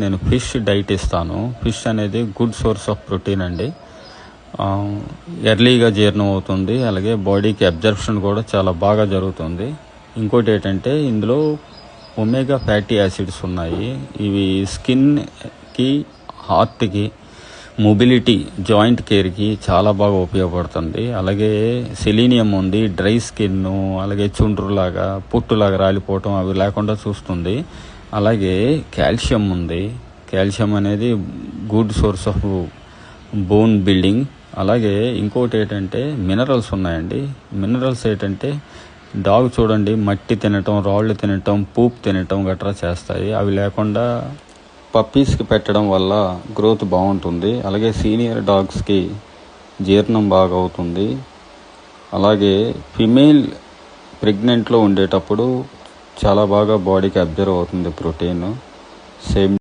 నేను fish diet ఇస్తాను. Fish అనేది గుడ్ సోర్స్ ఆఫ్ ప్రోటీన్ అండి. ఎర్లీగా జీర్ణం అవుతుంది, అలాగే బాడీకి అబ్జర్ప్షన్ కూడా చాలా బాగా జరుగుతుంది. ఇంకోటి ఏంటంటే ఇందులో ఒమేగా ఫ్యాటీ యాసిడ్స్ ఉన్నాయి. ఇవి స్కిన్కి, హార్ట్కి, మొబిలిటీ, జాయింట్ కేర్కి చాలా బాగా ఉపయోగపడుతుంది. అలాగే సెలీనియం ఉంది, డ్రై స్కిన్, అలాగే చుండ్రులాగా పుట్టులాగా రాలిపోవటం అవి లేకుండా చూస్తుంది. అలాగే కాల్షియం ఉంది. కాల్షియం అనేది good source of bone building. అలాగే ఇంకోటి ఏంటంటే మినరల్స్ ఉన్నాయండి. మినరల్స్ ఏంటంటే డాగ్ చూడండి మట్టి తినటం, రాళ్ళు తినటం, పూప్ తినటం గట్రా చేస్తాయి. అవి లేకుండా పప్పీస్కి పెట్టడం వల్ల గ్రోత్ బాగుంటుంది. అలాగే సీనియర్ డాగ్స్కి జీర్ణం బాగా అవుతుంది. అలాగే ఫిమేల్ ప్రెగ్నెంట్లో ఉండేటప్పుడు చాలా బాగా బాడీకి అబ్జర్వ్ అవుతుంది ప్రోటీన్. సేమ్